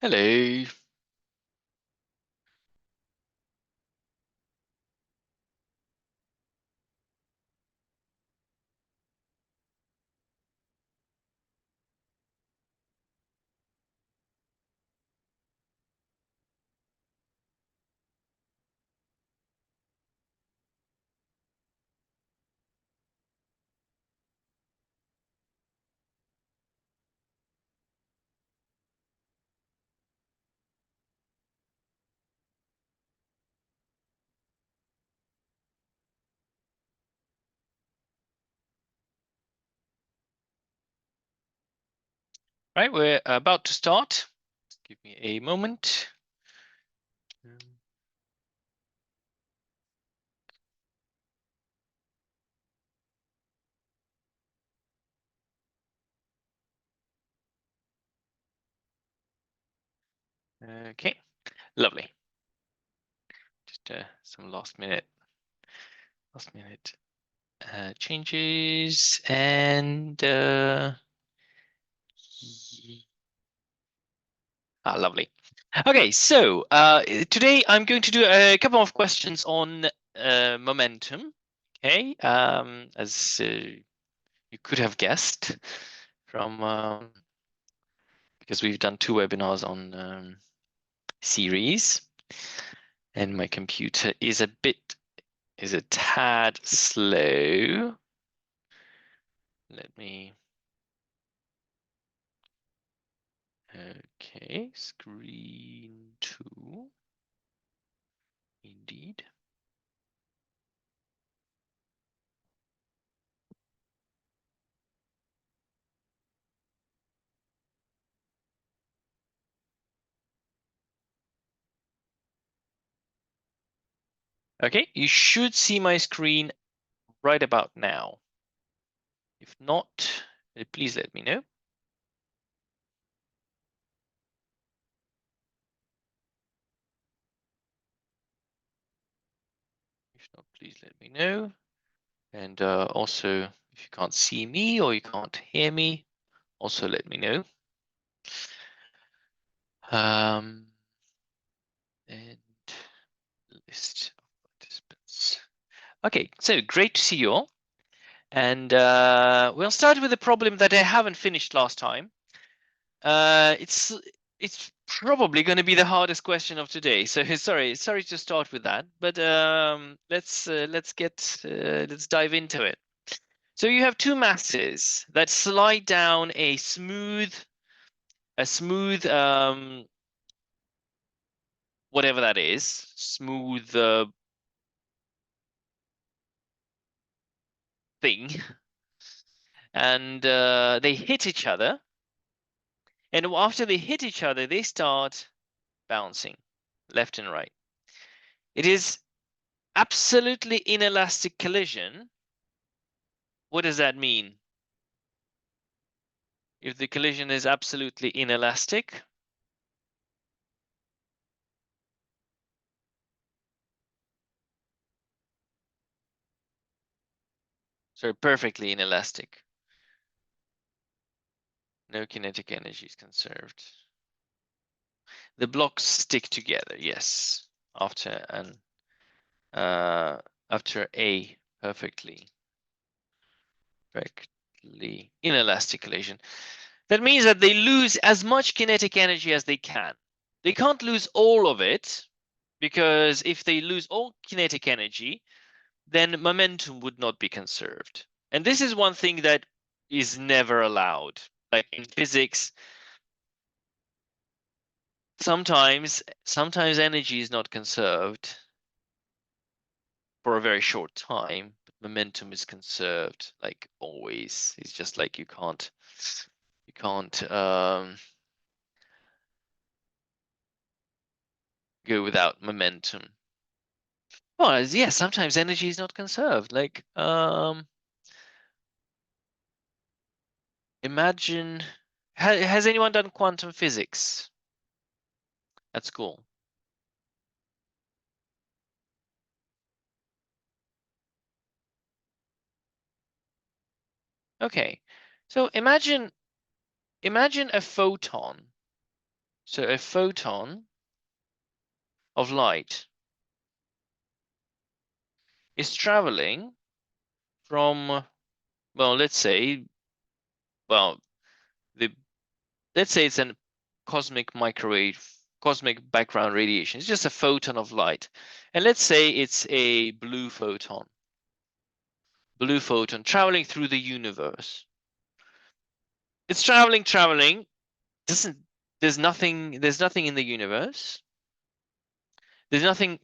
Hello. Right, we're about to start. Give me a moment. Okay, lovely. Just some last minute changes and lovely. Okay, so today I'm going to do a couple of questions on momentum. Okay, as you could have guessed from because we've done 2 webinars on series, and my computer is a tad slow. Let me. Okay, screen 2. Indeed. Okay, you should see my screen right about now. If not, please let me know. If not, please let me know. And also, if you can't see me or you can't hear me, also let me know. And list of participants. Okay, so great to see you all. And we'll start with a problem that I haven't finished last time. It's probably going to be the hardest question of today. So sorry to start with that, but let's dive into it. So you have 2 masses that slide down a smooth whatever that is, smooth thing, and they hit each other. And after they hit each other, they start bouncing left and right. It is absolutely inelastic collision. What does that mean? If the collision is absolutely inelastic, so perfectly inelastic, no kinetic energy is conserved. The blocks stick together, yes, after a perfectly inelastic collision. That means that they lose as much kinetic energy as they can. They can't lose all of it, because if they lose all kinetic energy, then momentum would not be conserved. And this is one thing that is never allowed. Like in physics, sometimes energy is not conserved for a very short time, but momentum is conserved, like always. It's just like you can't go without momentum. Well, yeah, sometimes energy is not conserved. Like imagine, has anyone done quantum physics at school? Okay, so imagine a photon. So a photon of light is traveling from, well, let's say, well, the let's say it's a cosmic background radiation. It's just a photon of light. And let's say it's a blue photon traveling through the universe. It's traveling. Doesn't There's nothing in the universe. There's nothing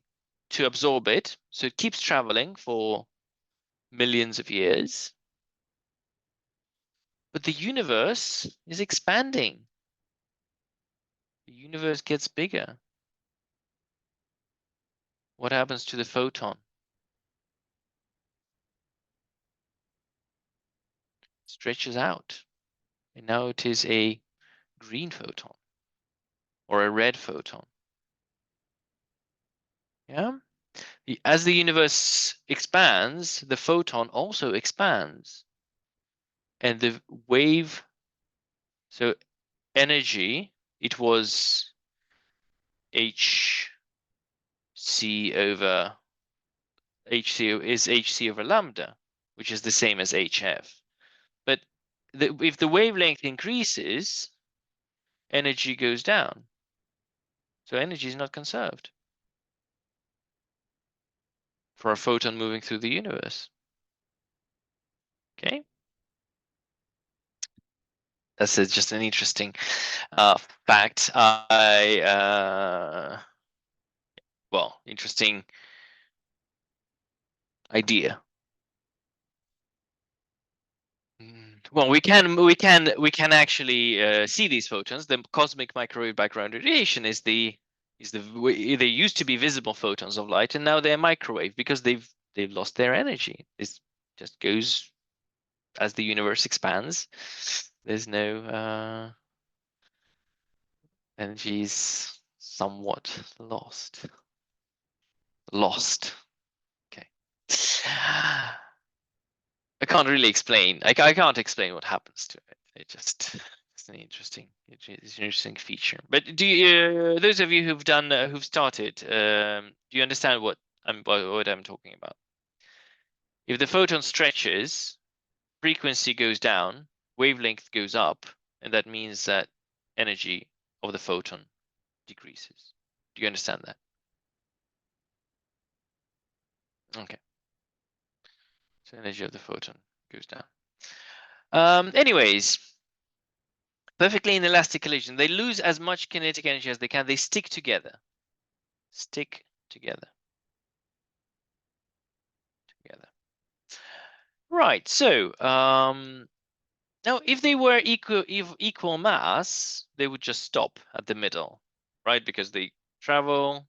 to absorb it, so it keeps traveling for millions of years. But the universe is expanding. The universe gets bigger. What happens to the photon? Stretches out. And now it is a green photon or a red photon. Yeah. As the universe expands, the photon also expands. And the wave, so energy, it was hc over hc over lambda, which is the same as hf. But if the wavelength increases, energy goes down. So energy is not conserved for a photon moving through the universe. Okay. That's just an interesting fact. Well, interesting idea. Well, we can actually see these photons. The cosmic microwave background radiation is they used to be visible photons of light, and now they're microwave because they've lost their energy. This just goes as the universe expands. There's no energy is somewhat lost. Okay. I can't really explain. I can't explain what happens to it. It's an interesting feature. But do you, those of you who've done, who've started, do you understand what I'm talking about? If the photon stretches, frequency goes down, wavelength goes up, and that means that energy of the photon decreases. Do you understand that? Okay. So energy of the photon goes down. Anyways, perfectly inelastic collision. They lose as much kinetic energy as they can. They stick together. Stick together. Right. So now, if they were equal mass, they would just stop at the middle, right? Because they travel.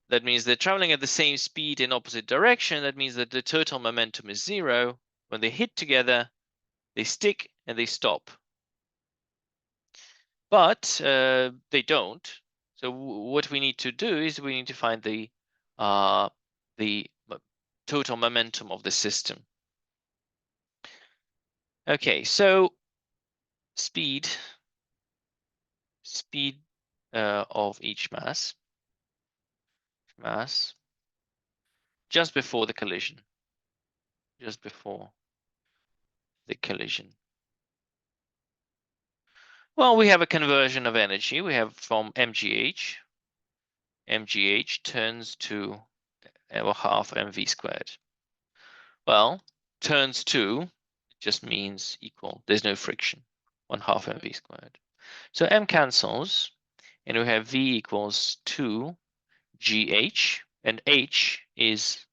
That means they're traveling at the same speed in opposite direction. That means that the total momentum is zero. When they hit together, they stick and they stop. But they don't. So what we need to do is we need to find the total momentum of the system. Okay, so speed of each mass just before the collision. Well, we have a conversion of energy. We have from mgh turns to half mv squared. Well, turns to just means equal. There's no friction. 1/2 mv squared. So m cancels, and we have v equals 2 gh, and h is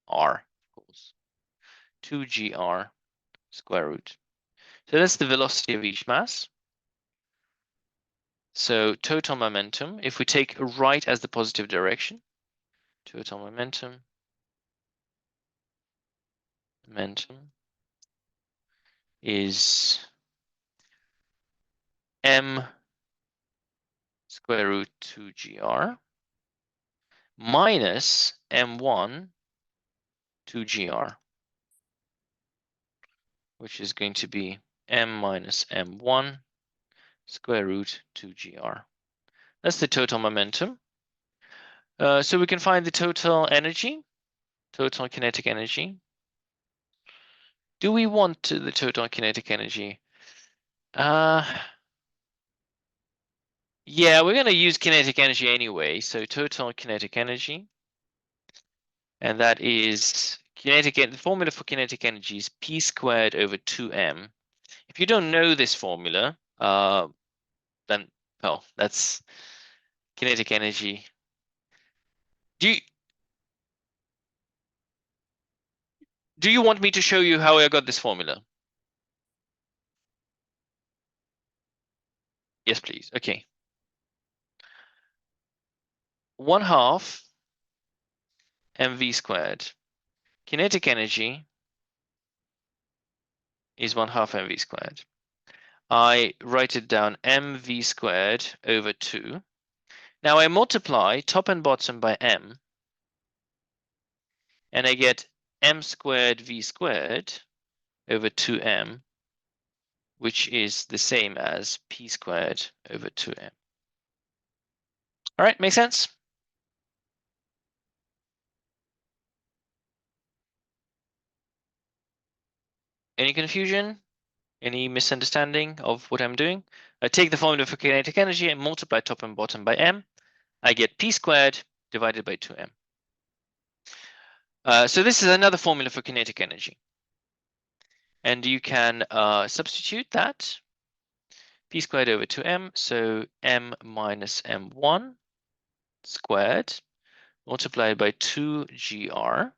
r, of course. 2 gr square root. So that's the velocity of each mass. So total momentum, if we take right as the positive direction, total momentum is m square root 2 gr minus m1 2 gr. which is going to be m minus m1 square root 2gr. That's the total momentum. So we can find the total energy, total kinetic energy. Do we want the total kinetic energy? Yeah, we're going to use kinetic energy anyway. So total kinetic energy, and that is the formula for kinetic energy is p squared over 2m. If you don't know this formula, then well, that's kinetic energy. Do you want me to show you how I got this formula? Yes, please. Okay. 1/2 mv squared. Kinetic energy is 1/2 mv squared. I write it down mv squared over 2. Now I multiply top and bottom by m, and I get m squared v squared over 2m, which is the same as p squared over 2m. All right, makes sense? Any confusion? Any misunderstanding of what I'm doing? I take the formula for kinetic energy and multiply top and bottom by m. I get p squared divided by 2m. So this is another formula for kinetic energy. And you can substitute that. P squared over 2m, so m minus m1 squared multiplied by 2gr.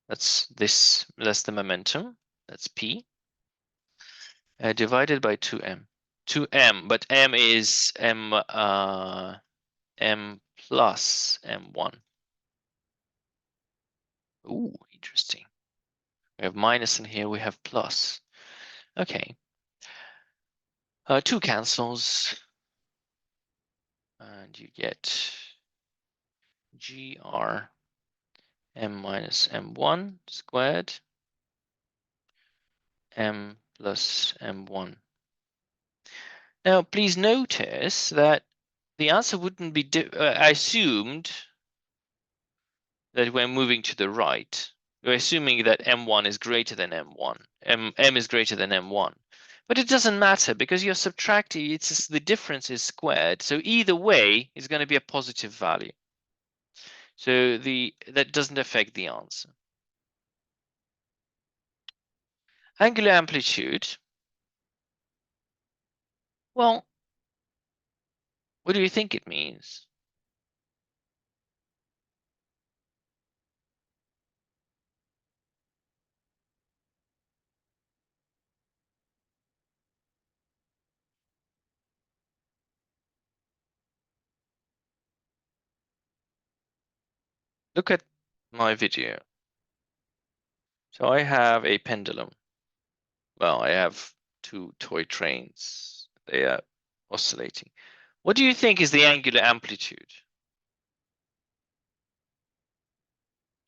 That's the momentum. That's p. Divided by 2m. 2m, but m is m plus m1. Ooh, interesting. We have minus in here, we have plus. Okay. 2 cancels. And you get gr m minus m1 squared m plus m1. Now, please notice that the answer wouldn't be, I assumed that we're moving to the right. We're assuming that m1 is greater than m1. M is greater than m1. But it doesn't matter because you're subtracting, it's just, the difference is squared. So either way, it's going to be a positive value. So that doesn't affect the answer. Angular amplitude. Well, what do you think it means? Look at my video. So I have a pendulum. Well, I have 2 toy trains. They are oscillating. What do you think is the angular amplitude?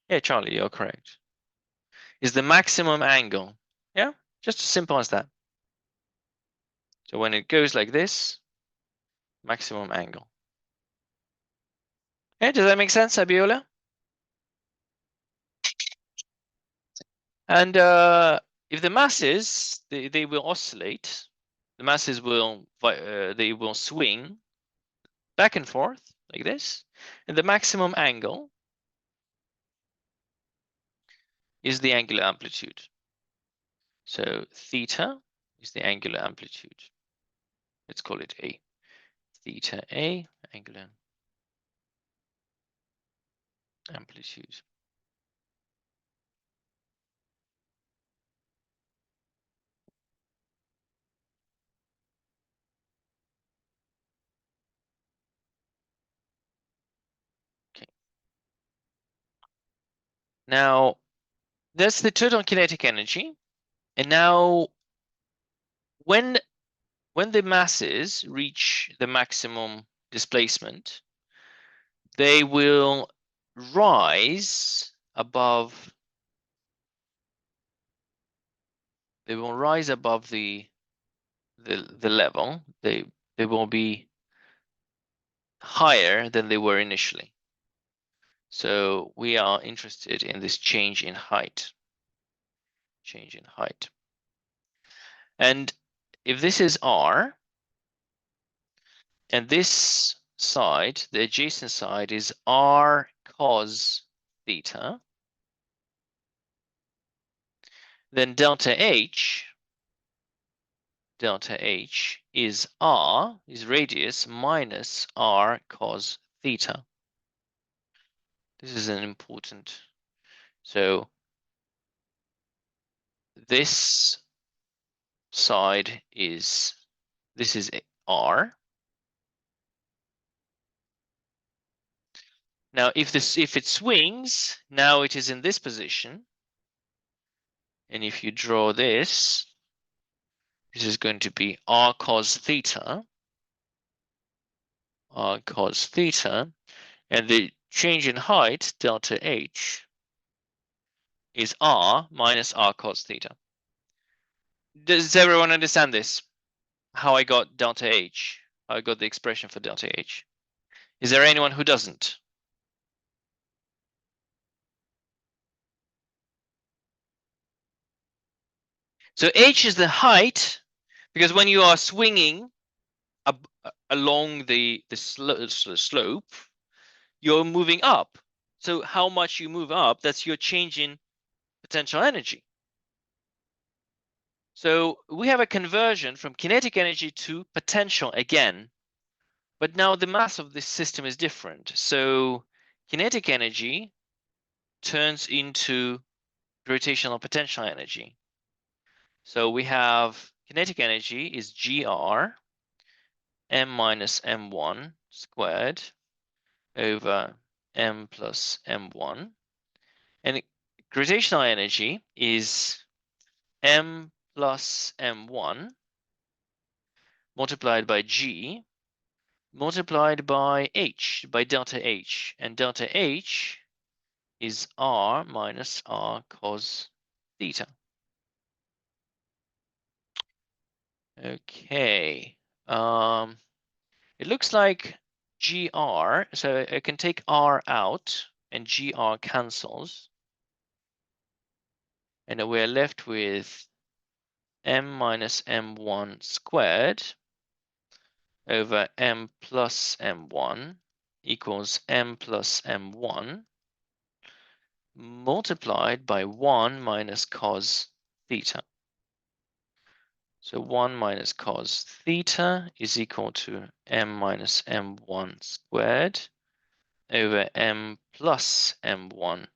Yeah, Charlie, you're correct. Is the maximum angle. Yeah, just as simple as that. So when it goes like this, maximum angle. Yeah, does that make sense, Abiola? And if the masses, they will oscillate. The masses will they will swing back and forth like this, and the maximum angle is the angular amplitude. So theta is the angular amplitude. Let's call it A. Theta A, angular amplitude. Okay. Now, that's the total kinetic energy. And now, when the masses reach the maximum displacement, they will rise above they will rise above the level. They will be higher than they were initially. So we are interested in this change in height. Change in height. And if this is R, and this side, the adjacent side, is R cos theta, then delta H is R, is radius, minus R cos theta. This is an important. So this side is, this is R. Now, if it swings, now it is in this position. And if you draw this, this is going to be R cos theta. R cos theta. And the change in height, delta H, is R minus R cos theta. Does everyone understand this? How I got delta H? How I got the expression for delta H? Is there anyone who doesn't? So H is the height, because when you are swinging along the slope, you're moving up. So how much you move up, that's your change in potential energy. So we have a conversion from kinetic energy to potential again, but now the mass of this system is different. So kinetic energy turns into gravitational potential energy. So we have kinetic energy is GR m minus m1 squared over m plus m1. And gravitational energy is m plus m1 multiplied by g multiplied by h, by delta h. And delta h is r minus r cos theta. Okay. It looks like gr, so I can take r out and gr cancels. And we're left with m minus m1 squared over m plus m1 equals m plus m1 multiplied by 1 minus cos theta. So 1 minus cos theta is equal to m minus m1 squared over m plus m1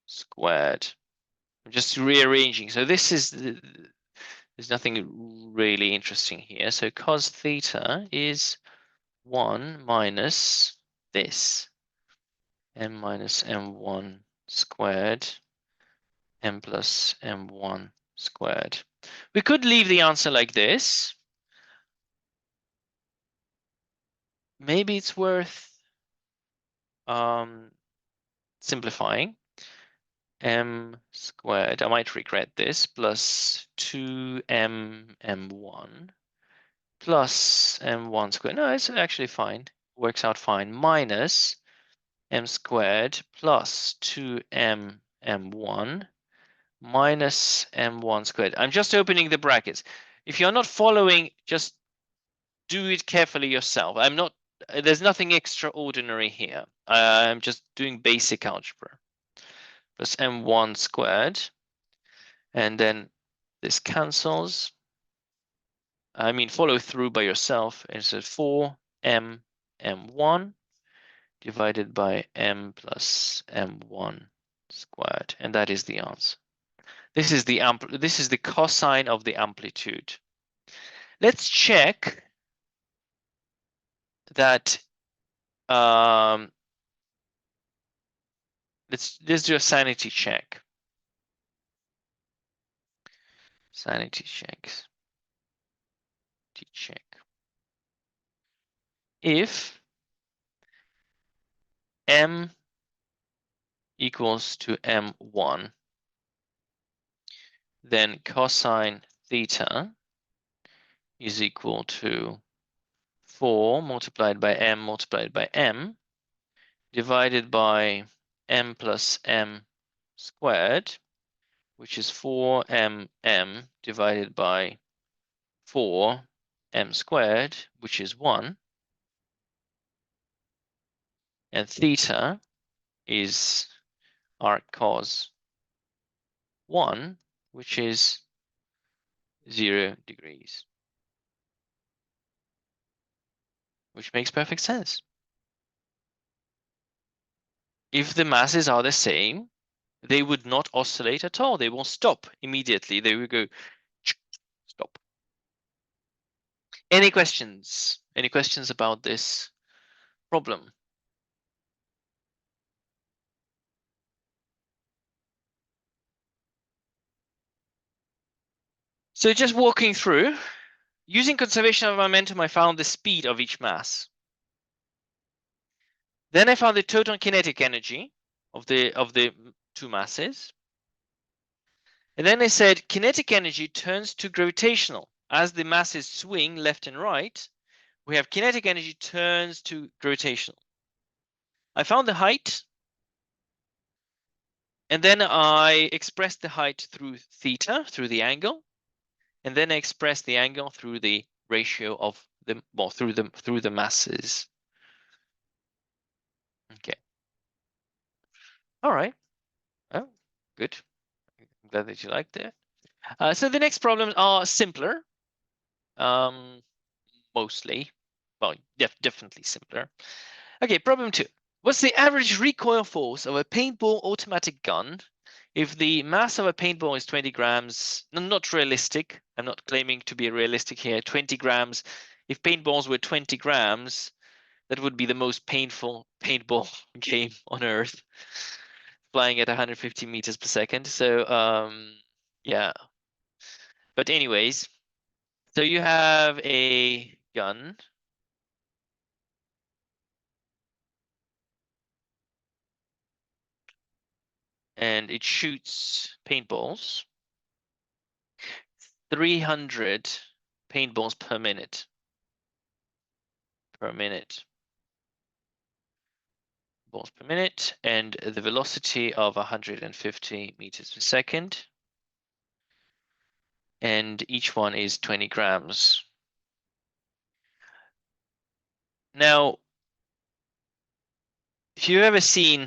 squared. I'm just rearranging. So this is, there's nothing really interesting here. So cos theta is 1 minus this, m minus m1 squared, m plus m1 squared. We could leave the answer like this. Maybe it's worth simplifying. M squared, I might regret this, plus 2m m1 plus m1 squared. No, it's actually fine. Works out fine. Minus m squared plus 2m m1 minus m1 squared. I'm just opening the brackets. If you're not following, just do it carefully yourself. There's nothing extraordinary here. I'm just doing basic algebra. Plus m1 squared. And then this cancels. I mean, follow through by yourself. And so 4m m1 divided by m plus m1 squared. And that is the answer. This is the cosine of the amplitude. Let's check that. Let's do a sanity check. Sanity checks. Check. If m equals to m1, then cosine theta is equal to 4 multiplied by m multiplied by m divided by m plus m squared, which is 4mm divided by 4m squared, which is 1. And theta is arc cos 1, which is 0 degrees, which makes perfect sense. If the masses are the same, they would not oscillate at all. They will stop immediately. They will go stop. Any questions? Any questions about this problem? So just walking through, using conservation of momentum, I found the speed of each mass. Then I found the total kinetic energy of the two masses. And then I said kinetic energy turns to gravitational. As the masses swing left and right, we have kinetic energy turns to gravitational. I found the height. And then I expressed the height through theta, through the angle. And then I expressed the angle through the ratio of the, well, through the masses. Okay. All right. Oh, good. I'm glad that you liked it. So the next problems are simpler. Mostly. Well, definitely simpler. Okay, problem 2. What's the average recoil force of a paintball automatic gun if the mass of a paintball is 20 grams? Not realistic. I'm not claiming to be realistic here. 20 grams. If paintballs were 20 grams, that would be the most painful paintball game on Earth, flying at 150 meters per second. So, yeah. But anyways, so you have a gun. And it shoots paintballs. 300 paintballs per minute. Balls per minute, and the velocity of 150 meters per second. And each one is 20 grams. Now, if you've ever seen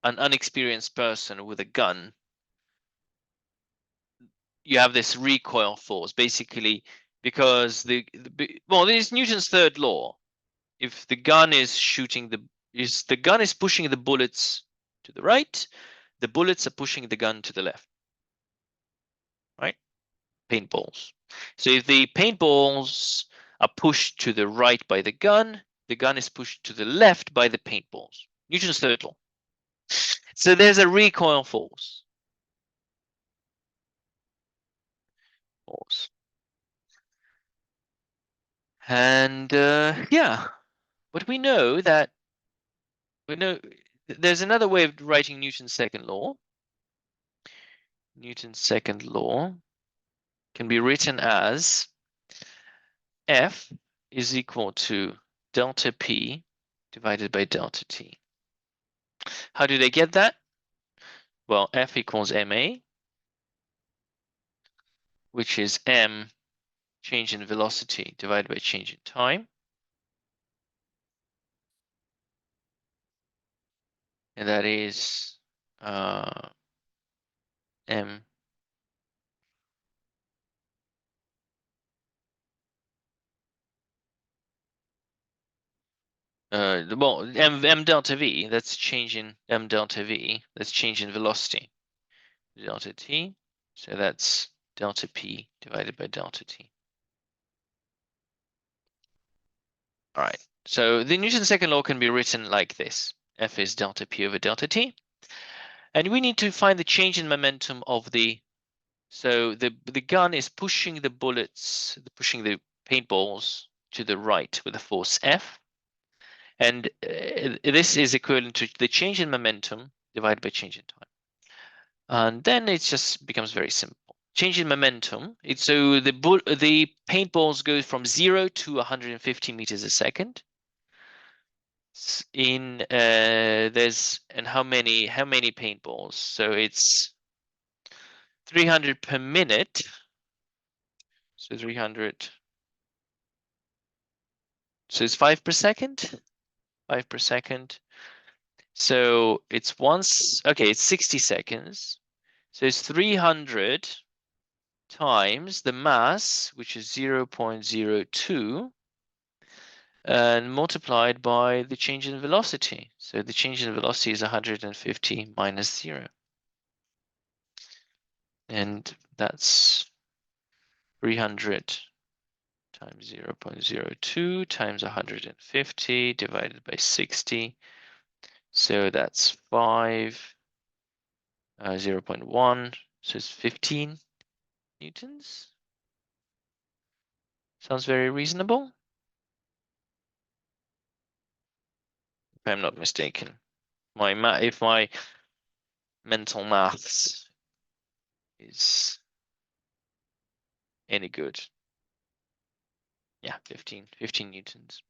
an unexperienced person with a gun, you have this recoil force, basically, because well, there's Newton's third law. If the gun is shooting the gun is pushing the bullets to the right, the bullets are pushing the gun to the left, right? Paintballs. So if the paintballs are pushed to the right by the gun is pushed to the left by the paintballs. Newton's third law. So there's a recoil force. And yeah, but we know there's another way of writing Newton's second law. Newton's second law can be written as F is equal to delta P divided by delta T. How do they get that? Well, F equals ma, which is m change in velocity divided by change in time. And that is m well, m delta v, that's change in m delta v, that's change in velocity, delta t. So that's delta p divided by delta t. All right, so the Newton's second law can be written like this. F is delta p over delta t. And we need to find the change in momentum of so the gun is pushing the bullets, pushing the paintballs to the right with a force F. And this is equivalent to the change in momentum divided by change in time. And then it just becomes very simple. change in momentum. So the paintballs go from 0 to 150 meters a second. There's how many paintballs? So it's 300 per minute. So 300. So it's 5 per second. 5 per second. So it's it's 60 seconds. So it's 300 times the mass, which is 0.02, and multiplied by the change in velocity. So the change in velocity is 150 minus 0. And that's 300 times 0.02 times 150 divided by 60. So that's 0.1. So it's 15 newtons. Sounds very reasonable, if I'm not mistaken. If my mental maths is any good. Yeah, 15 newtons.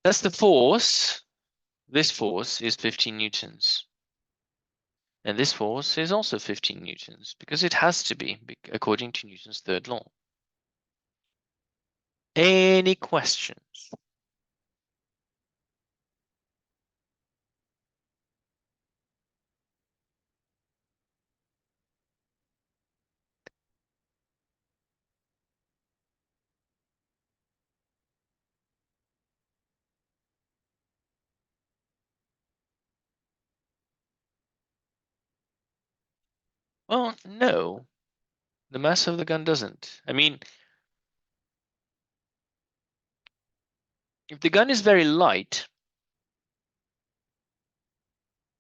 That's the force. This force is 15 newtons. And this force is also 15 newtons, because it has to be, according to Newton's third law. Any questions? Well, no. The mass of the gun doesn't. I mean, if the gun is very light,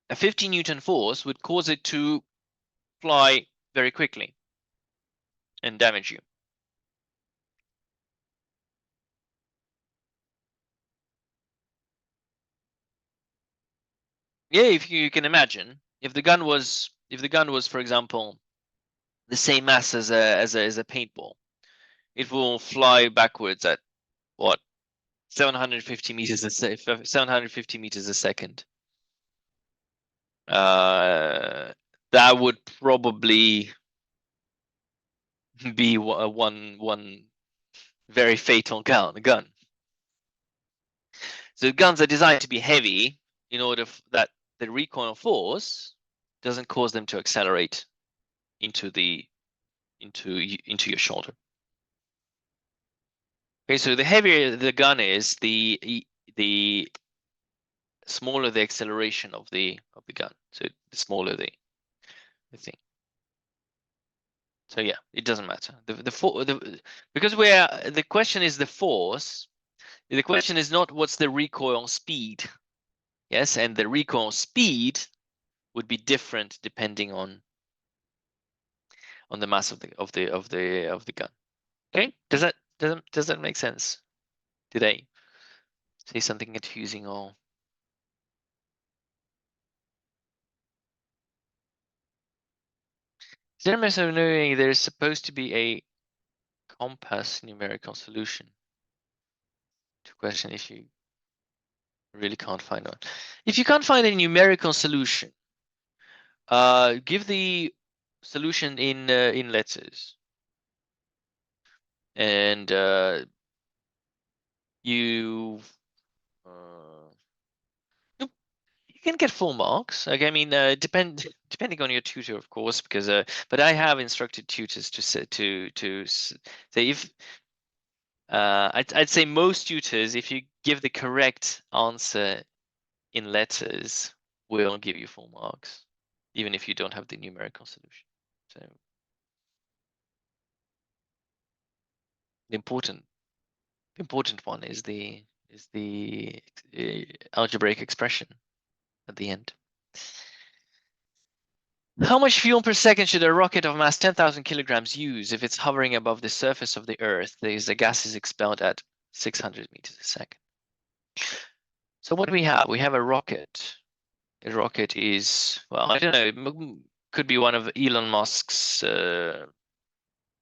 a 50 Newton force would cause it to fly very quickly and damage you. Yeah, if you can imagine, if the gun was, for example, the same mass as a paintball, it will fly backwards at what, 750 meters a 750 meters a second. That would probably be one very fatal gun. So guns are designed to be heavy in order that the recoil force doesn't cause them to accelerate into your shoulder. Okay, so the heavier the gun is, the smaller the acceleration of the gun. So the smaller the thing. So yeah, it doesn't matter. Because the question is the force. The question is not what's the recoil speed. Yes, and the recoil speed would be different depending on the mass of the gun. Okay, does that make sense? Did I say something confusing or? Is there a method of knowing there is supposed to be a COMPOS numerical solution to question if you really can't find one? If you can't find a numerical solution, give the solution in letters, and you you can get full marks. Okay, I mean, depending on your tutor, of course, because but I have instructed tutors to say if I'd say most tutors, if you give the correct answer in letters, will give you full marks, even if you don't have the numerical solution. So the important one is the algebraic expression at the end. How much fuel per second should a rocket of mass 10,000 kilograms use if it's hovering above the surface of the Earth? The gas is expelled at 600 meters a second. So what do we have? We have a rocket. A rocket is, well, I don't know, could be one of Elon Musk's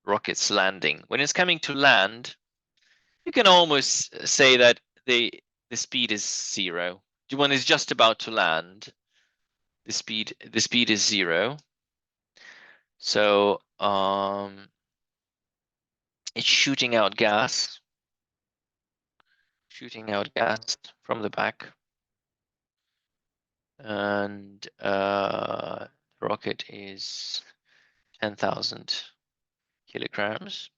rockets landing. When it's coming to land, you can almost say that the speed is 0. When it's just about to land, the speed is 0. So it's shooting out gas from the back, and the rocket is 10,000 kilograms,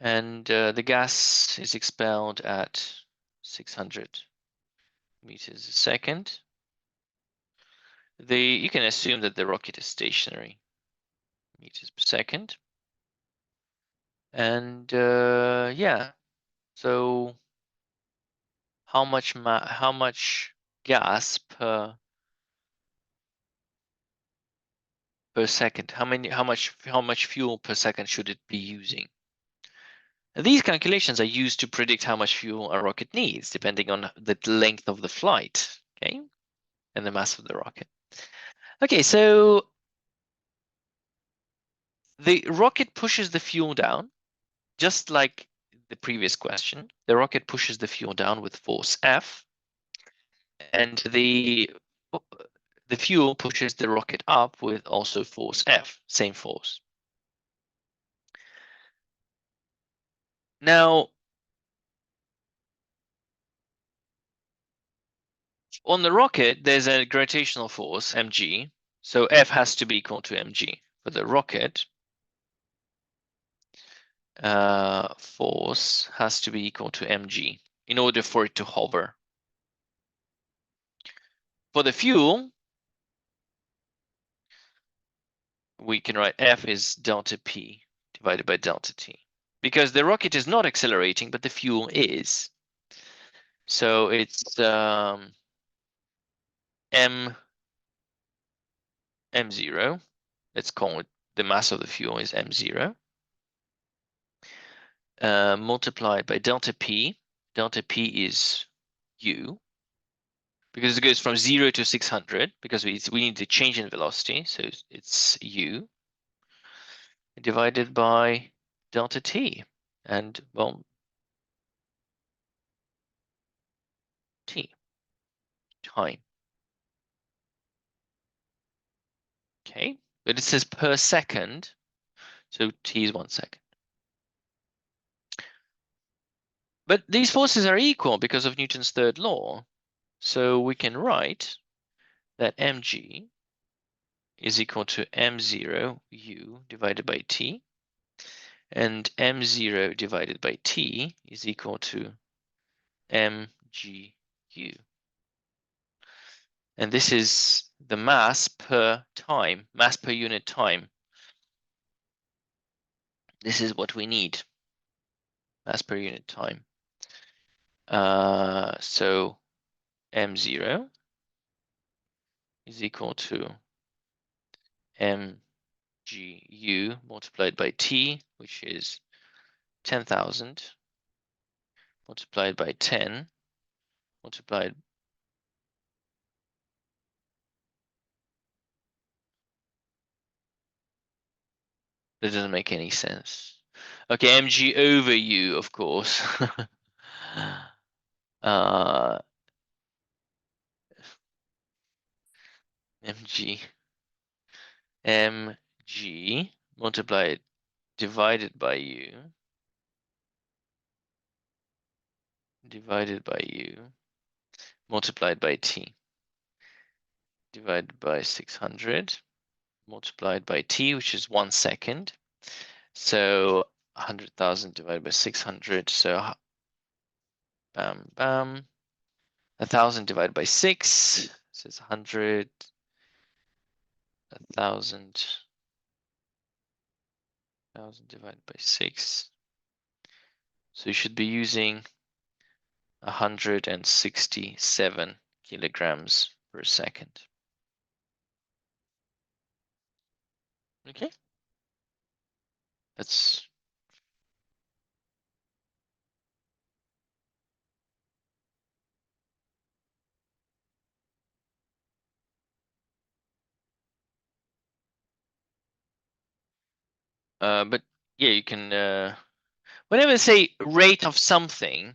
and the gas is expelled at 600 meters a second. You can assume that the rocket is stationary, meters per second, and yeah. So how much gas per second? How much fuel per second should it be using? These calculations are used to predict how much fuel a rocket needs, depending on the length of the flight, okay, and the mass of the rocket. Okay, so the rocket pushes the fuel down, just like the previous question. The rocket pushes the fuel down with force F, and the fuel pushes the rocket up with also force F, same force. Now, on the rocket, there's a gravitational force, mg, so F has to be equal to mg. For the rocket, force has to be equal to mg in order for it to hover. For the fuel, we can write F is delta P divided by delta T, because the rocket is not accelerating, but the fuel is. So it's m0. Let's call it, the mass of the fuel is m0, multiplied by delta P. Delta P is u, because it goes from 0 to 600, because we need to change in velocity, so it's u, divided by delta T, and, well, T, time. Okay, but it says per second, so T is 1 second. But these forces are equal because of Newton's third law. So we can write that mg is equal to m0 u divided by t, and m0 divided by t is equal to mg u. And this is the mass per time, mass per unit time. This is what we need, mass per unit time. So m0 is equal to mgu multiplied by t, which is 10,000 multiplied by 10 multiplied. That doesn't make any sense. Okay, mg over u, of course. mg multiplied divided by u multiplied by t divided by 600 multiplied by t, which is 1 second. So 100,000 divided by 600. So bam, bam. 1,000 divided by 6. So it's 100. 1,000 divided by 6. So you should be using 167 kilograms per second. Okay. That's But yeah, you can, whenever I say rate of something,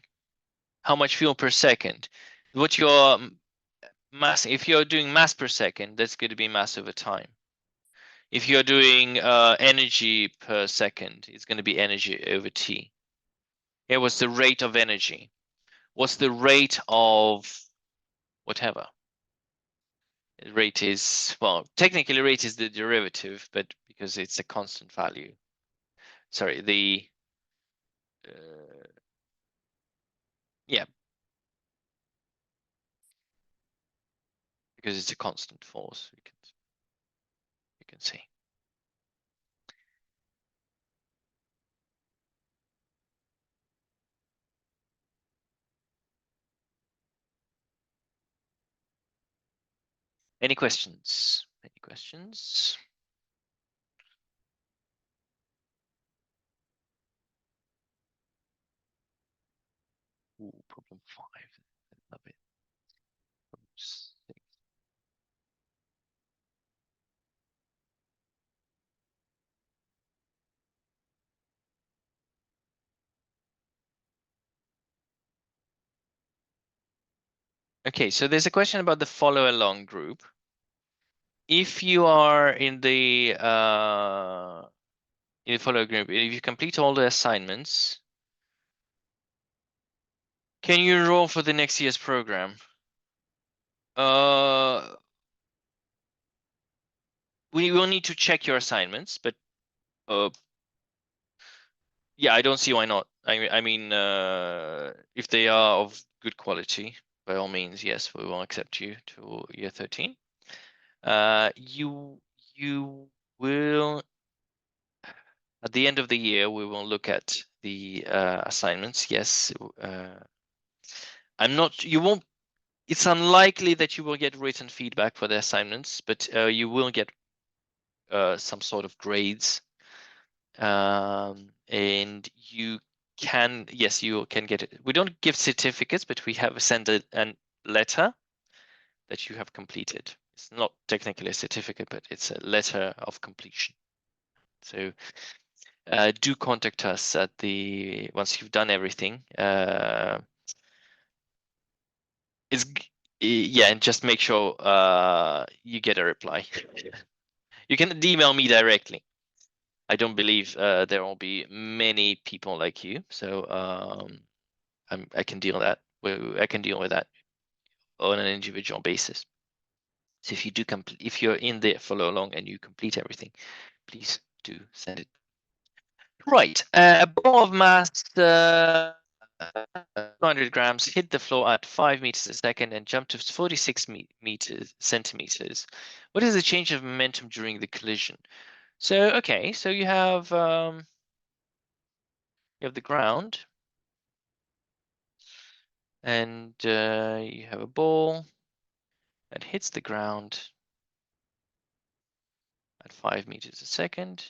how much fuel per second, what your mass, if you're doing mass per second, that's going to be mass over time. If you're doing energy per second, it's going to be energy over T. Here, what's the rate of energy? What's the rate of whatever? Rate is, well, technically rate is the derivative, but because it's a constant value. Sorry, yeah, because it's a constant force, you can see. Any questions? Any questions? Ooh, problem 5. I love it. Problem 6. Okay, so there's a question about the follow along group. If you are in the follow group, if you complete all the assignments, can you enroll for the next year's program? We will need to check your assignments, but yeah, I don't see why not. I mean, if they are of good quality, by all means, yes, we will accept you to year 13. You will, at the end of the year, we will look at the assignments. Yes, I'm not. You won't. It's unlikely that you will get written feedback for the assignments, but you will get some sort of grades, and you can, yes, you can get it. We don't give certificates, but we have sent a letter that you have completed. It's not technically a certificate, but it's a letter of completion. So do contact us at the once you've done everything. It's yeah, and just make sure you get a reply. You can email me directly. I don't believe there will be many people like you, so I can deal that. I can deal with that on an individual basis. So if you do complete, if you're in there follow along and you complete everything, please do send it. Right, a ball of mass 200 grams hit the floor at 5 meters a second and jumped to 46 centimeters. What is the change of momentum during the collision? So okay, so you have the ground, and you have a ball that hits the ground at 5 meters a second,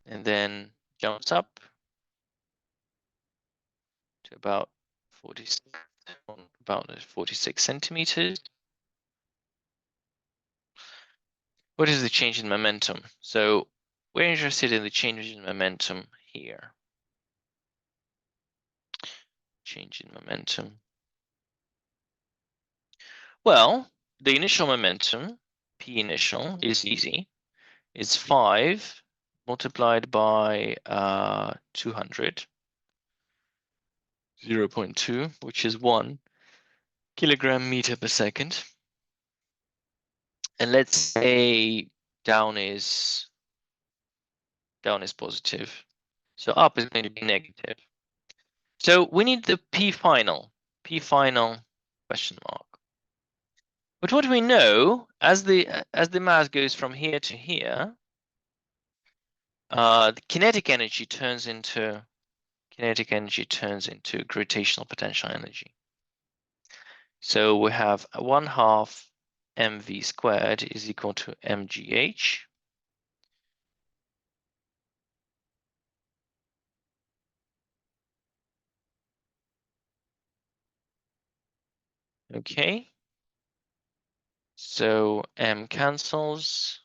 and then jumps up to about 46 centimeters. What is the change in momentum? So we're interested in the change in momentum here. Change in momentum. Well, the initial momentum, P initial, is easy. It's 5 multiplied by 200, 0.2, which is 1 kilogram meter per second. And let's say down is positive. So up is going to be negative. So we need the P final question mark. But what we know, as the mass goes from here to here, the kinetic energy turns into gravitational potential energy. So we have 1/2 mv squared is equal to mgh. Okay. So m cancels.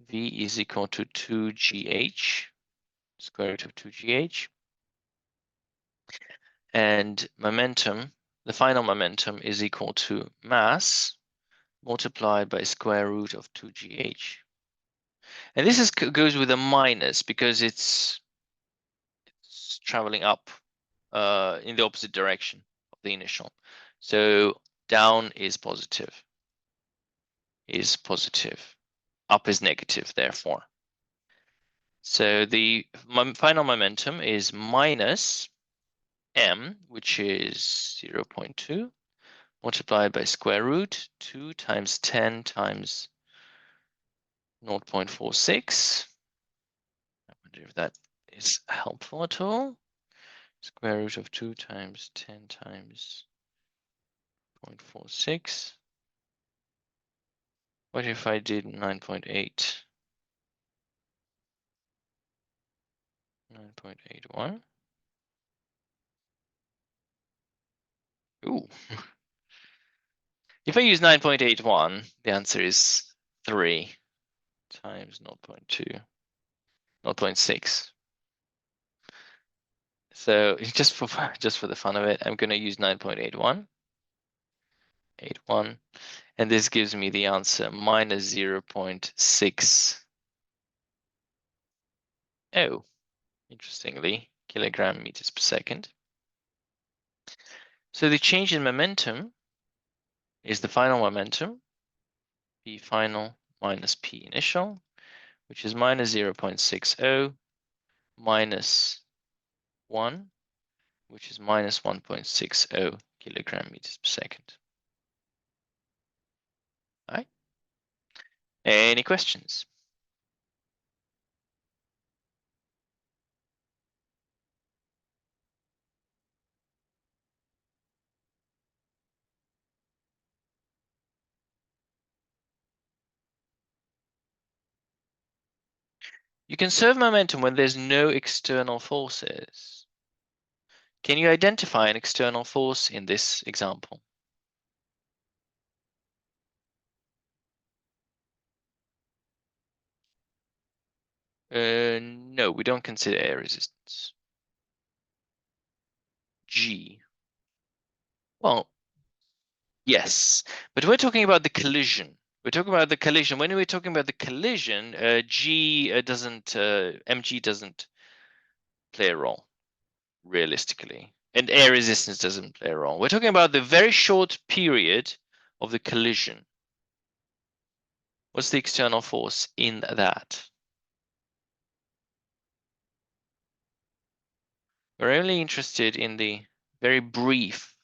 V is equal to 2gh, square root of 2gh. And momentum, the final momentum, is equal to mass multiplied by square root of 2gh. And this goes with a minus because it's traveling up in the opposite direction of the initial. So down is positive, up is negative, therefore. So the final momentum is minus m, which is 0.2, multiplied by square root 2 times 10 times 0.46. I wonder if that is helpful at all. Square root of 2 times 10 times 0.46. What if I did 9.8? 9.81. Ooh. If I use 9.81, the answer is 3 times 0.2, 0.6. So just for the fun of it, I'm going to use 9.81, 81, and this gives me the answer minus 0.60. Interestingly, kilogram meters per second. So the change in momentum is the final momentum, P final minus P initial, which is minus 0.60 minus 1, which is minus 1.60 kilogram meters per second. All right. Any questions? You conserve momentum when there's no external forces. Can you identify an external force in this example? No, we don't consider air resistance. G. Well, yes, but we're talking about the collision. We're talking about the collision. When we're talking about the collision, G doesn't, mg doesn't play a role, realistically. And air resistance doesn't play a role. We're talking about the very short period of the collision. What's the external force in that? We're only interested in the very brief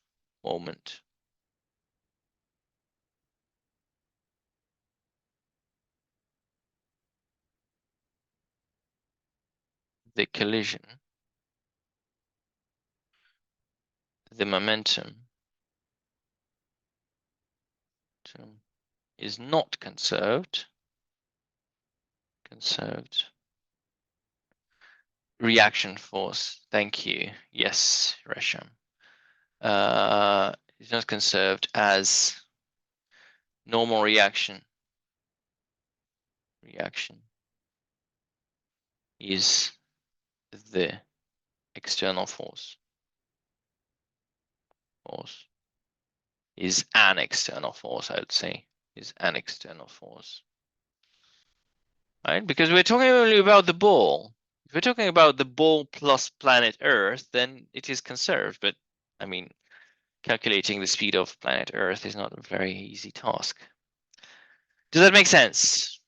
moment. The collision, the momentum is not conserved. Reaction force. Thank you. Yes, Resham. It's not conserved as normal reaction. Reaction is the external force. Force is an external force, I would say. Is an external force. Right? Because we're talking only about the ball. If we're talking about the ball plus planet Earth, then it is conserved. But I mean, calculating the speed of planet Earth is not a very easy task. Does that make sense?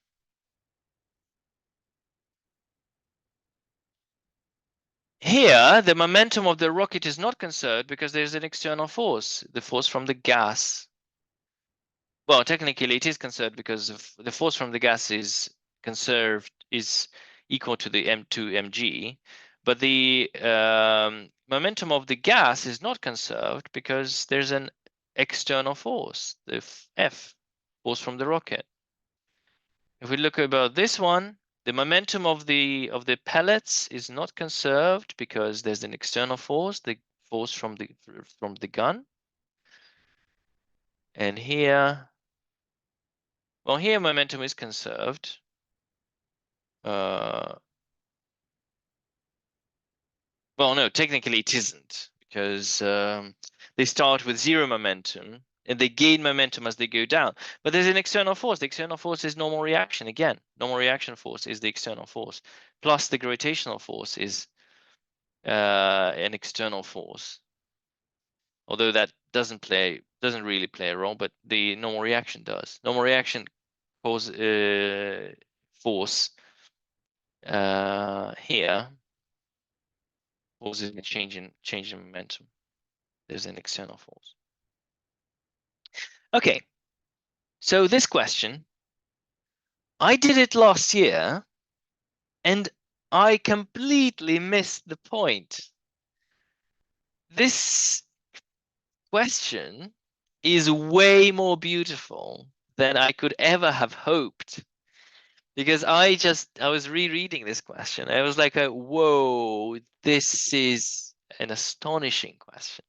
Here, the momentum of the rocket is not conserved because there's an external force, the force from the gas. Well, technically it is conserved because the force from the gas is conserved, is equal to the m2 mg, but the momentum of the gas is not conserved because there's an external force, the F, force from the rocket. If we look about this one, the momentum of the pellets is not conserved because there's an external force, the force from the gun. And here, well, here momentum is conserved well, no, technically it isn't, because they start with zero momentum and they gain momentum as they go down. But there's an external force. The external force is normal reaction. Again, normal reaction force is the external force, plus the gravitational force is an external force. Although that doesn't really play a role, but the normal reaction does. Normal reaction cause force here causes a change in momentum. There's an external force. Okay, so this question, I did it last year and I completely missed the point. This question is way more beautiful than I could ever have hoped, because I was rereading this question. I was like, whoa, this is an astonishing question.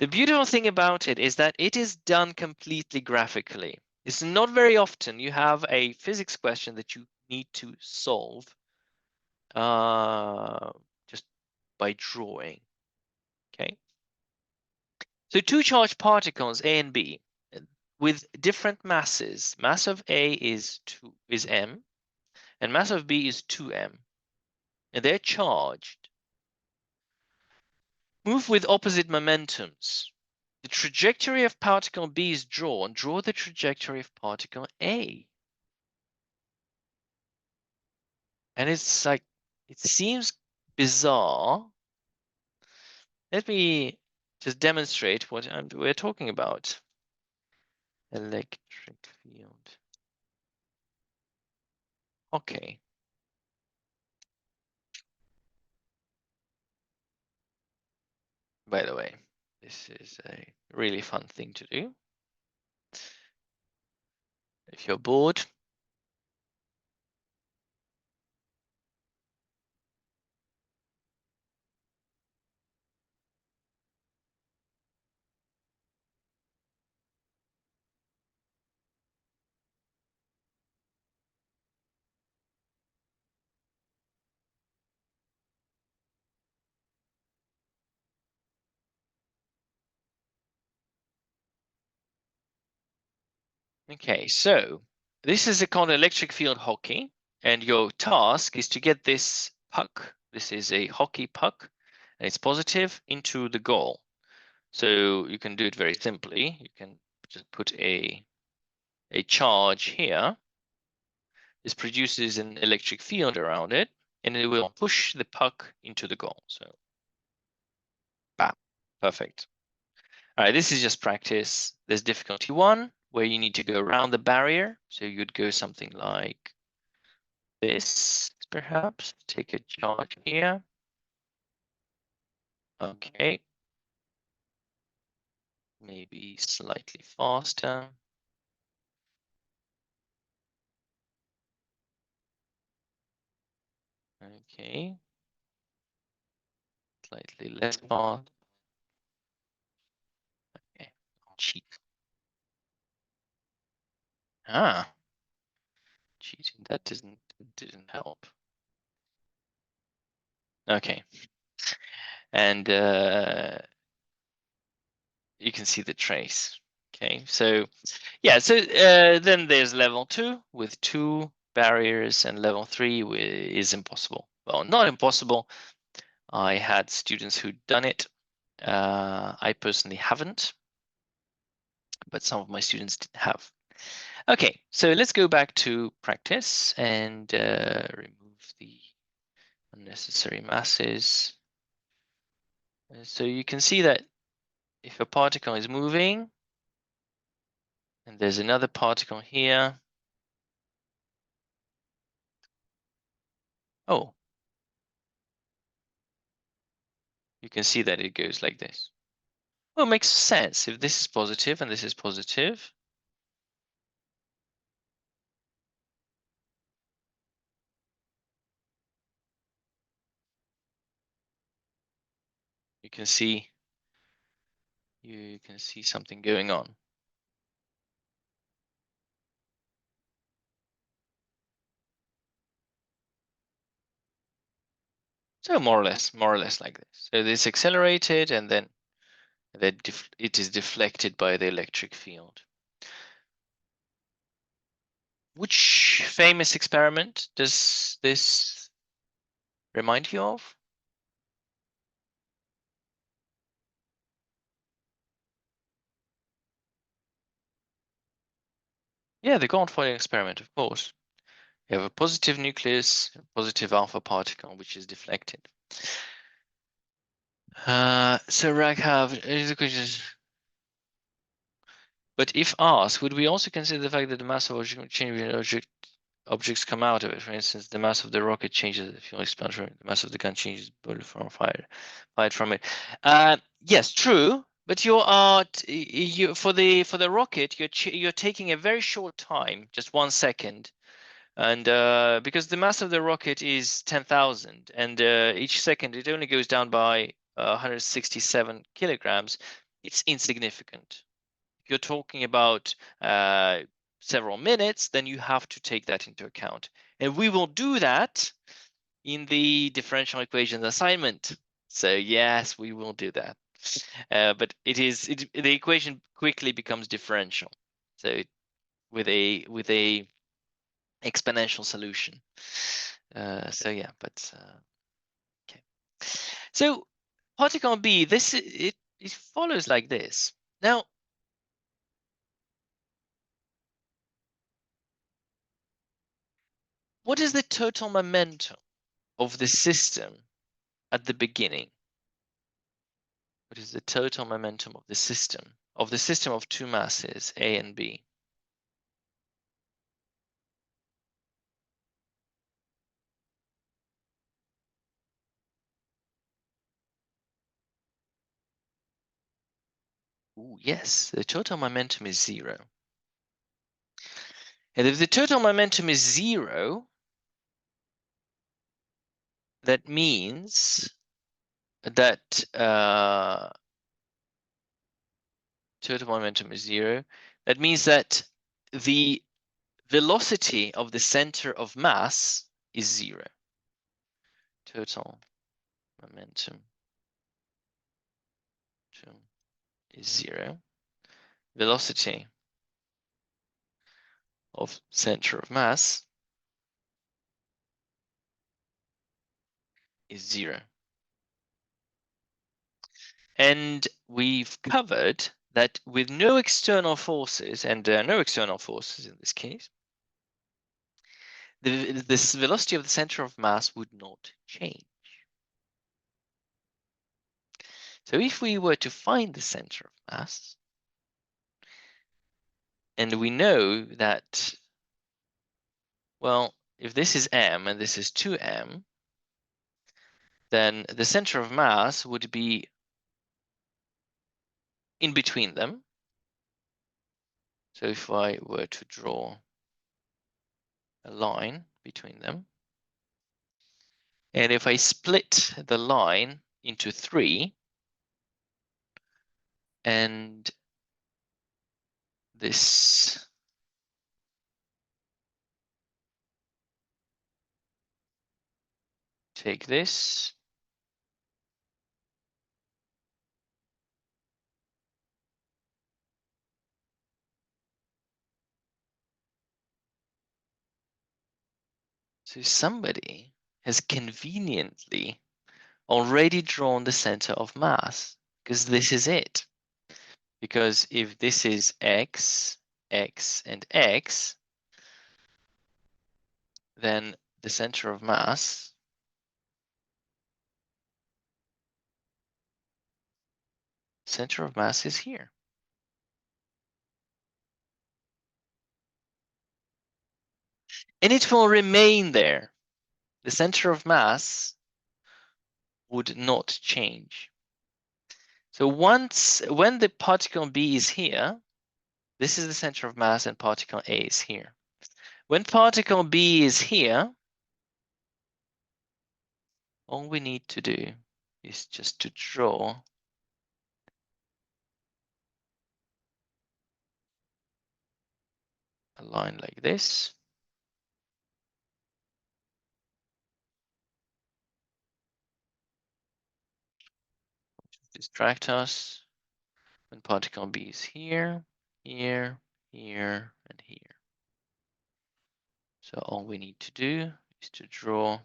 The beautiful thing about it is that it is done completely graphically. It's not very often you have a physics question that you need to solve just by drawing. Okay. So two charged particles, A and B, with different masses. Mass of A is m, and mass of B is 2m, and they're charged. Move with opposite momentums. The trajectory of particle B is drawn. Draw the trajectory of particle A. And it's like, it seems bizarre. Let me just demonstrate what we're talking about. Electric field. Okay. By the way, this is a really fun thing to do. If you're bored, okay, so this is called electric field hockey, and your task is to get this puck, this is a hockey puck, and it's positive, into the goal. So you can do it very simply. You can just put a charge here. This produces an electric field around it, and it will push the puck into the goal. So, bam, perfect. All right, this is just practice. There's difficulty 1, where you need to go around the barrier. So you'd go something like this, perhaps. Take a charge here. Okay. Maybe slightly faster. Okay. Slightly less fast. Okay. Cheat. Ah, cheating. That didn't help. Okay. And you can see the trace. Okay, so yeah, so then there's level 2 with 2 barriers, and level 3 is impossible. Well, not impossible. I had students who'd done it. I personally haven't, but some of my students have. Okay, so let's go back to practice and remove the unnecessary masses. So you can see that if a particle is moving, and there's another particle here. Oh, you can see that it goes like this. Well, it makes sense. If this is positive and this is positive, you can see something going on. So more or less like this. So this accelerated, and then it is deflected by the electric field. Which famous experiment does this remind you of? Yeah, the Goldfinger experiment, of course. You have a positive nucleus, a positive alpha particle, which is deflected. So Raghav, is the question, but if asked, would we also consider the fact that the mass of object change objects come out of it? For instance, the mass of the rocket changes the fuel expansion, the mass of the gun changes bullet from fired from it. Yes, true. But you are for the rocket, you're taking a very short time, just 1 second, and because the mass of the rocket is 10,000, and each second it only goes down by 167 kilograms, it's insignificant. If you're talking about several minutes, then you have to take that into account. And we will do that in the differential equations assignment. So yes, we will do that. But the equation quickly becomes differential. So with a exponential solution. So yeah, but okay. So particle B, it follows like this. Now, what is the total momentum of the system at the beginning? What is the total momentum of the system of two masses, A and B? Ooh, yes, the total momentum is 0. And if the total momentum is 0, that means that total momentum is 0. That means that the velocity of the center of mass is 0. Total momentum is 0. Velocity of center of mass is 0. And we've covered that with no external forces, and there are no external forces in this case, this velocity of the center of mass would not change. So if we were to find the center of mass, and we know that, well, if this is m and this is 2m, then the center of mass would be in between them. So if I were to draw a line between them, and if I split the line into 3, and this take this, so somebody has conveniently already drawn the center of mass, because this is it. Because if this is x, x, and x, then the center of mass is here. And it will remain there. The center of mass would not change. So when the particle B is here, this is the center of mass and particle A is here. When particle B is here, all we need to do is just to draw a line like this. distract us when particle B is here, here, here, and here. So all we need to do is to draw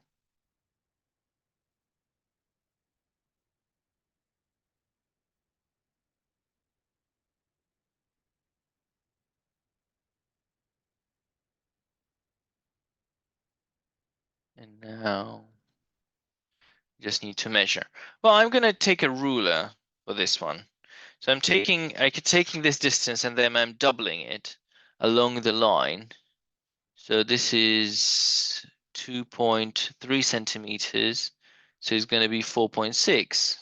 and now just need to measure. Well, I'm going to take a ruler for this one. So I'm taking this distance and then I'm doubling it along the line. So this is 2.3 centimeters. So it's going to be 4.6.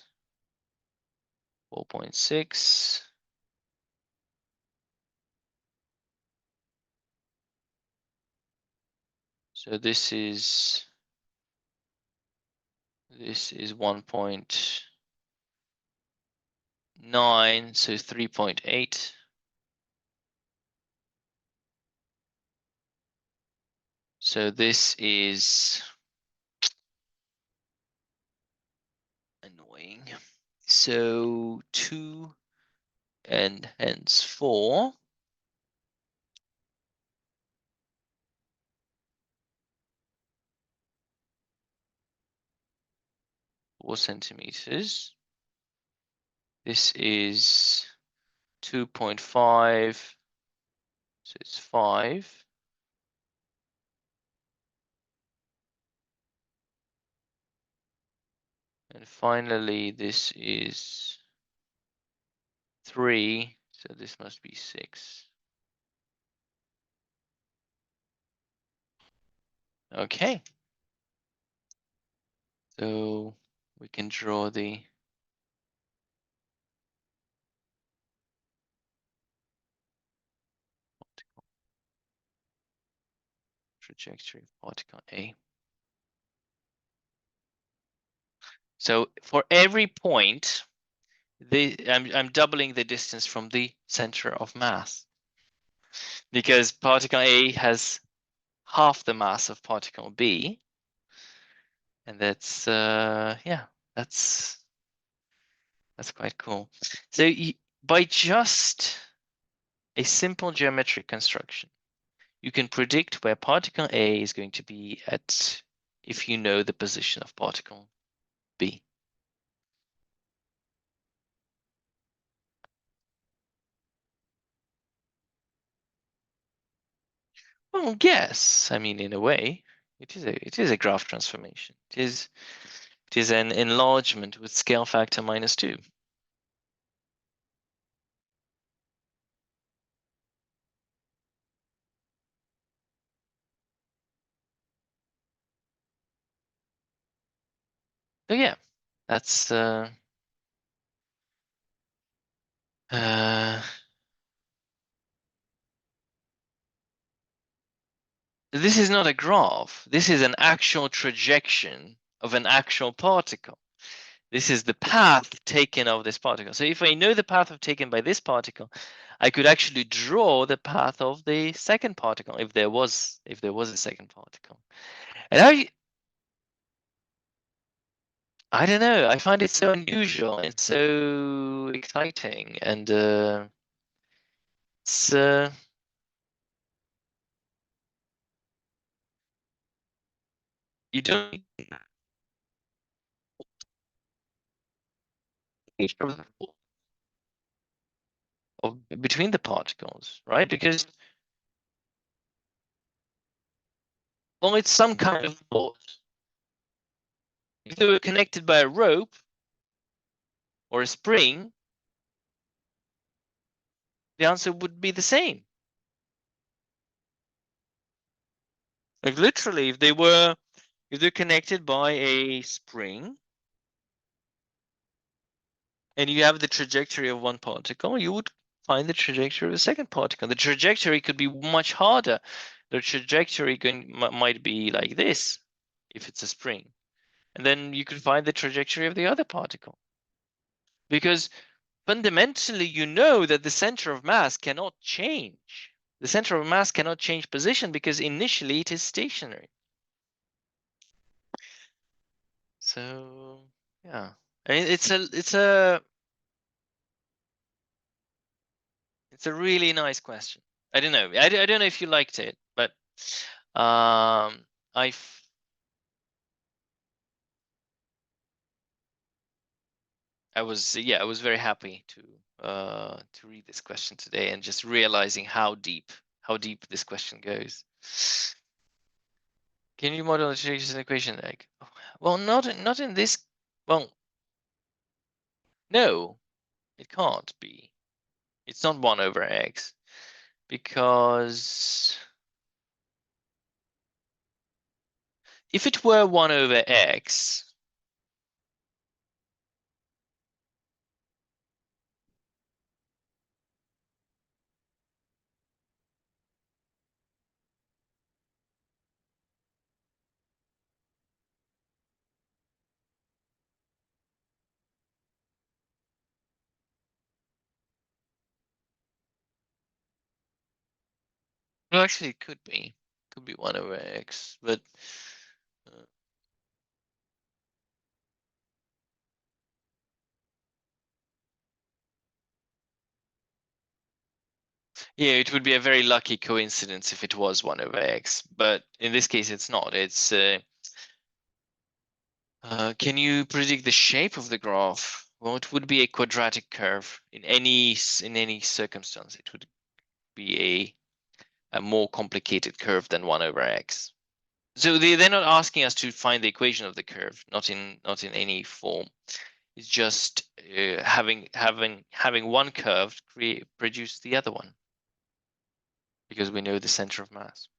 4.6. So this is 1.9, so 3.8. So this is annoying. So 2 and hence 4. Four centimeters. This is 2.5, so it's 5. And finally, this is 3, so this must be 6. Okay. So we can draw the trajectory of particle A. So for every point, I'm doubling the distance from the center of mass because particle A has half the mass of particle B, and that's yeah, that's quite cool. So by just a simple geometric construction, you can predict where particle A is going to be at if you know the position of particle B. Well, yes, I mean, in a way, it is a graph transformation. It is an enlargement with scale factor -2. So yeah, that's this is not a graph. This is an actual trajectory of an actual particle. This is the path taken of this particle. So if I know the path taken by this particle, I could actually draw the path of the second particle if there was a second particle. And I don't know. I find it so unusual. It's so exciting, and it's you don't of between the particles, right? Because well, it's some kind of force. If they were connected by a rope or a spring, the answer would be the same. Like literally, if they're connected by a spring and you have the trajectory of one particle, you would find the trajectory of the second particle. The trajectory could be much harder. The trajectory might be like this if it's a spring. And then you could find the trajectory of the other particle. Because fundamentally, you know that the center of mass cannot change. The center of mass cannot change position because initially it is stationary. So yeah, I mean, it's a It's a really nice question. I don't know. I don't know if you liked it, but I was very happy to read this question today and just realizing how deep this question goes. Can you model the changes in the equation? Like, well, not in this. Well, no, it can't be. It's not 1 over x, because if it were 1 over x, well, actually, it could be 1 over x, but yeah, it would be a very lucky coincidence if it was 1 over x, but in this case, it's not. It's can you predict the shape of the graph? Well, it would be a quadratic curve in any circumstance. It would be a more complicated curve than 1 over x. So they're not asking us to find the equation of the curve, not in any form. It's just having one curve produce the other one, because we know the center of mass.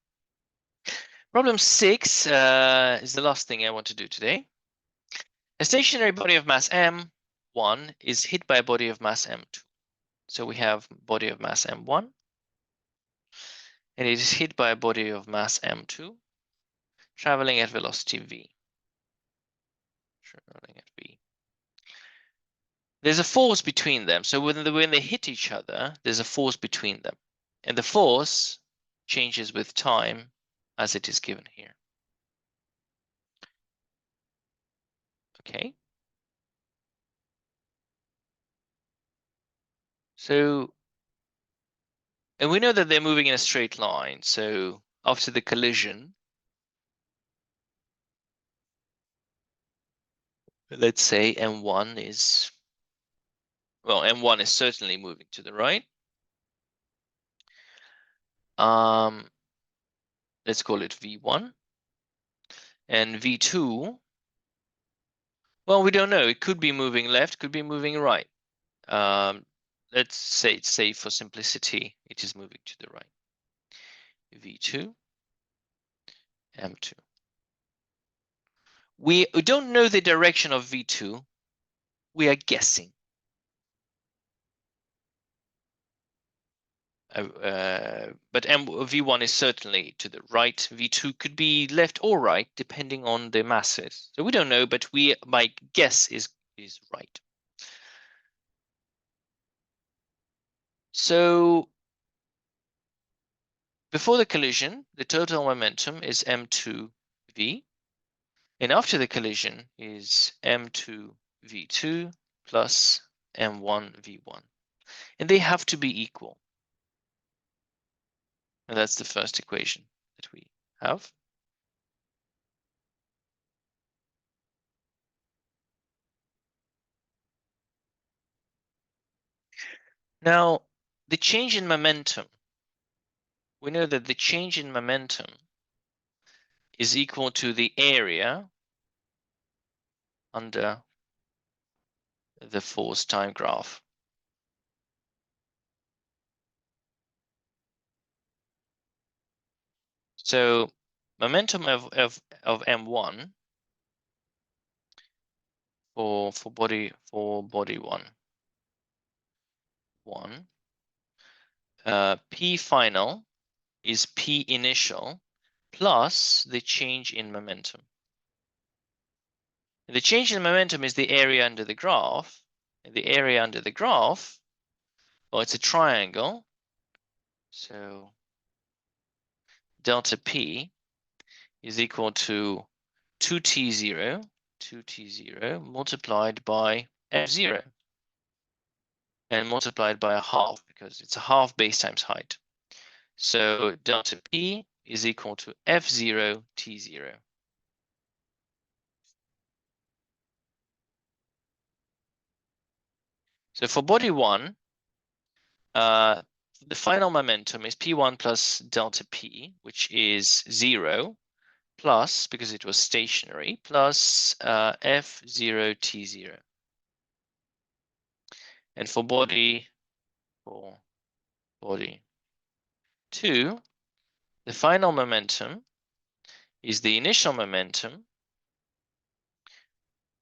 Problem 6 is the last thing I want to do today. A stationary body of mass m1 is hit by a body of mass m2. So we have body of mass m1, and it is hit by a body of mass m2, traveling at velocity v. Traveling at v. There's a force between them. So when they hit each other, there's a force between them, and the force changes with time, as it is given here. Okay. So, and we know that they're moving in a straight line. So after the collision, let's say m1 is, well, m1 is certainly moving to the right. Let's call it v1. And v2, well, we don't know. It could be moving left, could be moving right. Let's say for simplicity, it is moving to the right. v2, m2. We don't know the direction of v2. We are guessing. But v1 is certainly to the right. v2 could be left or right, depending on the masses. So we don't know, but my guess is right. So before the collision, the total momentum is m2v, and after the collision is m2v2 plus m1v1, and they have to be equal. And that's the first equation that we have. Now, the change in momentum, we know that the change in momentum is equal to the area under the force time graph. So momentum of m1 for body 1, P final is P initial plus the change in momentum. And the change in momentum is the area under the graph. And the area under the graph, well, it's a triangle. So delta P is equal to 2t0 multiplied by f0. and multiplied by a half because it's a half base times height. So delta P is equal to F0 T0. So for body 1, the final momentum is P1 plus delta P, which is 0, plus, because it was stationary, plus F0 T0. And for body 2, the final momentum is the initial momentum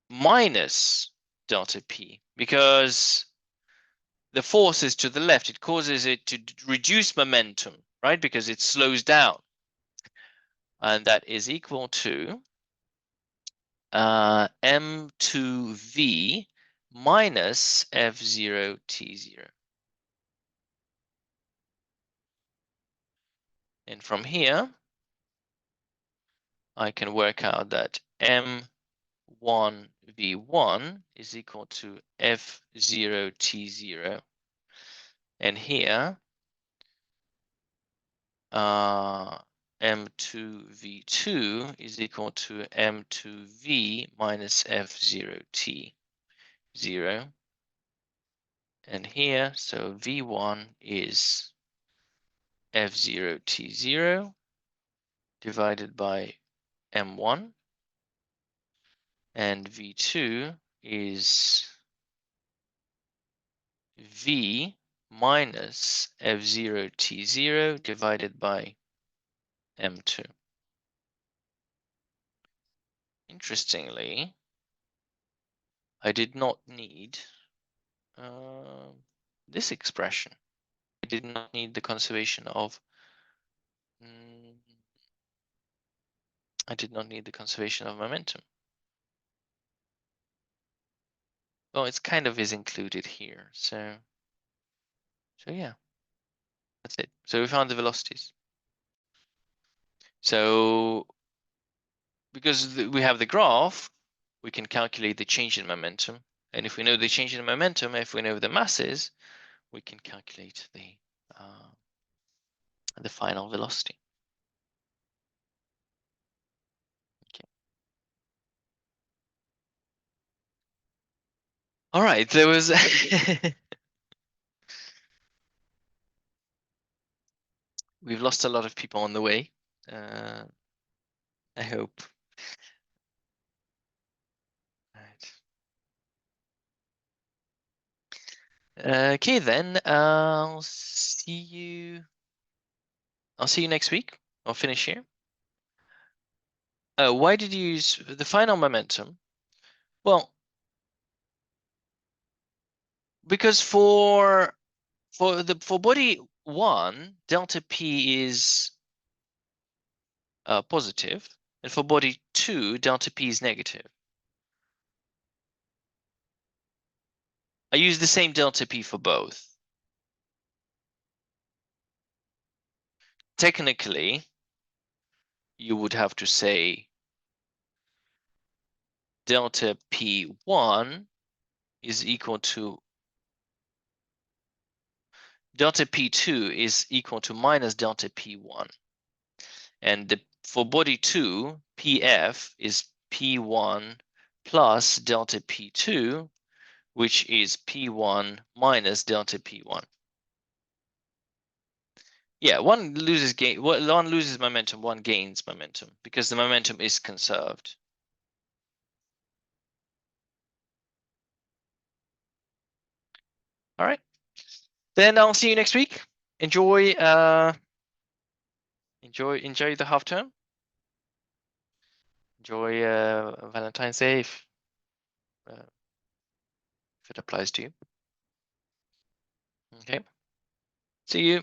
minus delta P, because the force is to the left. It causes it to reduce momentum, right? Because it slows down. And that is equal to M2V minus F0 T0. And from here, I can work out that M1V1 is equal to F0 T0. And here, M2V2 is equal to M2V minus F0 T0. And here, so V1 is F0 T0 divided by M1, and V2 is V minus F0 T0 divided by M2. Interestingly, I did not need this expression. I did not need the conservation of I did not need the conservation of momentum. Well, it's kind of is included here. So yeah, that's it. So we found the velocities. So because we have the graph, we can calculate the change in momentum. And if we know the change in momentum, if we know the masses, we can calculate the final velocity. Okay. All right, there was we've lost a lot of people on the way. I hope. Right. Okay, then I'll see you next week. I'll finish here. Why did you use the final momentum? Well, because for body 1, delta P is positive, and for body 2, delta P is negative. I use the same delta P for both. Technically, you would have to say delta P1 is equal to delta P2 is equal to minus delta P1. And for body 2, PF is P1 plus delta P2, which is P1 minus delta P1. Yeah, one loses momentum, one gains momentum, because the momentum is conserved. All right. Then I'll see you next week. Enjoy the half term. Enjoy Valentine's Day if it applies to you. Okay. See you.